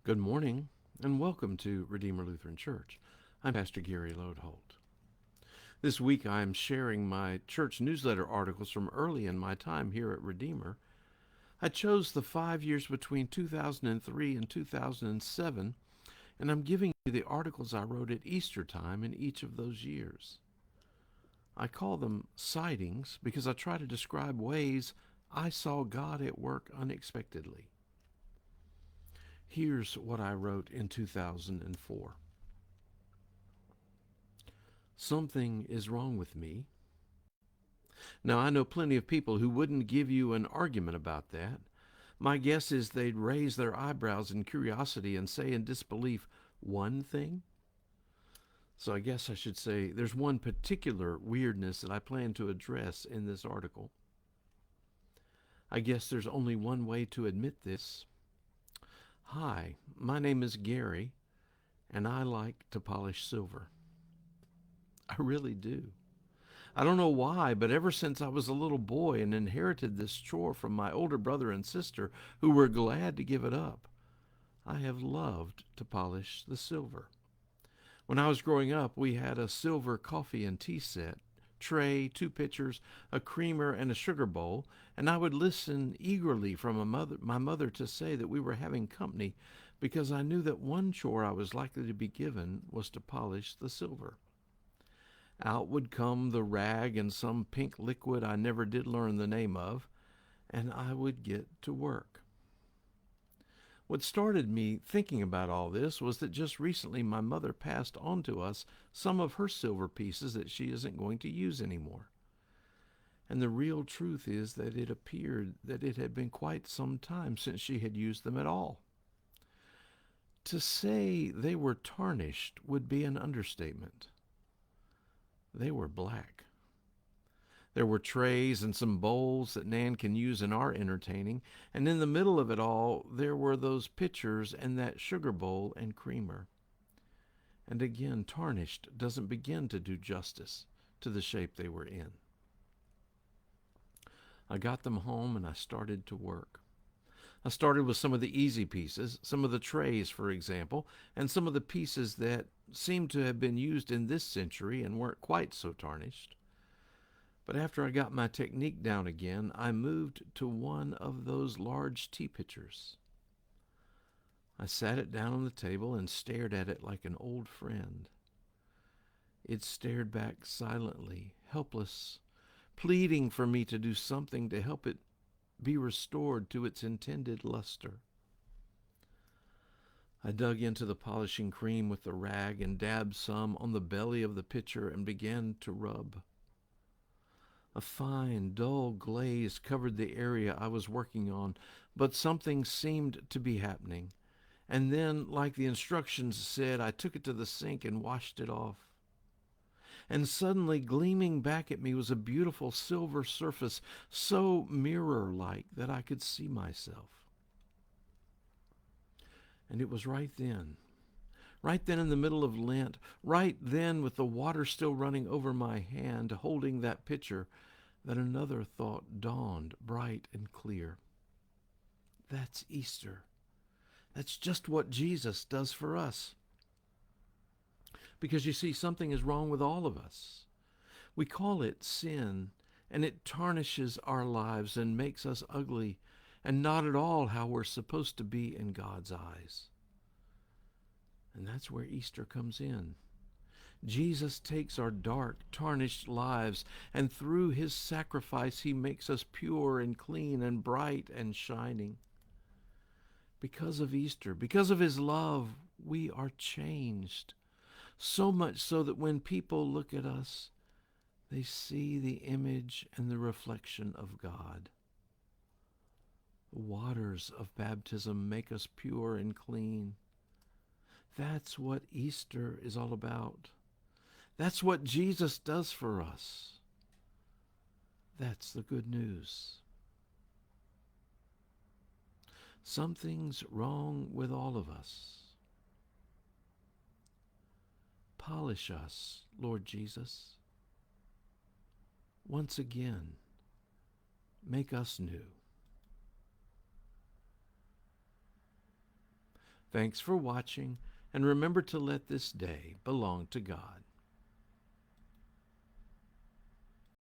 Good morning, and welcome to Redeemer Lutheran Church. I'm Pastor Gary Lodeholt. This week I'm sharing my church newsletter articles from early in my time here at Redeemer. I chose the 5 years between 2003 and 2007, and I'm giving you the articles I wrote at Easter time in each of those years. I call them Sightings because I try to describe ways I saw God at work unexpectedly. Here's what I wrote in 2004. Something is wrong with me. Now, I know plenty of people who wouldn't give you an argument about that. My guess is they'd raise their eyebrows in curiosity and say in disbelief, one thing? So I guess I should say there's one particular weirdness that I plan to address in this article. I guess there's only one way to admit this. Hi, my name is Gary, and I like to polish silver. I really do. I don't know why, but ever since I was a little boy and inherited this chore from my older brother and sister, who were glad to give it up, I have loved to polish the silver. When I was growing up, we had a silver coffee and tea set, tray, 2 pitchers, a creamer, and a sugar bowl, and I would listen eagerly from my mother to say that we were having company because I knew that one chore I was likely to be given was to polish the silver. Out would come the rag and some pink liquid I never did learn the name of, and I would get to work. What started me thinking about all this was that just recently my mother passed on to us some of her silver pieces that she isn't going to use anymore. And the real truth is that it appeared that it had been quite some time since she had used them at all. To say they were tarnished would be an understatement. They were black. There were trays and some bowls that Nan can use in our entertaining, and in the middle of it all, there were those pitchers and that sugar bowl and creamer. And again, tarnished doesn't begin to do justice to the shape they were in. I got them home and I started to work. I started with some of the easy pieces, some of the trays, for example, and some of the pieces that seemed to have been used in this century and weren't quite so tarnished. But after I got my technique down again, I moved to one of those large tea pitchers. I sat it down on the table and stared at it like an old friend. It stared back silently, helpless, pleading for me to do something to help it be restored to its intended luster. I dug into the polishing cream with the rag and dabbed some on the belly of the pitcher and began to rub. A fine, dull glaze covered the area I was working on, but something seemed to be happening. And then, like the instructions said, I took it to the sink and washed it off. And suddenly, gleaming back at me was a beautiful silver surface, so mirror-like that I could see myself. And it was right then in the middle of Lent, right then with the water still running over my hand, holding that pitcher, that another thought dawned bright and clear. That's Easter. That's just what Jesus does for us. Because you see, something is wrong with all of us. We call it sin, and it tarnishes our lives and makes us ugly, and not at all how we're supposed to be in God's eyes. And that's where Easter comes in. Jesus takes our dark, tarnished lives, and through his sacrifice, he makes us pure and clean and bright and shining. Because of Easter, because of his love, we are changed. So much so that when people look at us, they see the image and the reflection of God. The waters of baptism make us pure and clean. That's what Easter is all about. That's what Jesus does for us. That's the good news. Something's wrong with all of us. Polish us, Lord Jesus. Once again, make us new. Thanks for watching, and remember to let this day belong to God.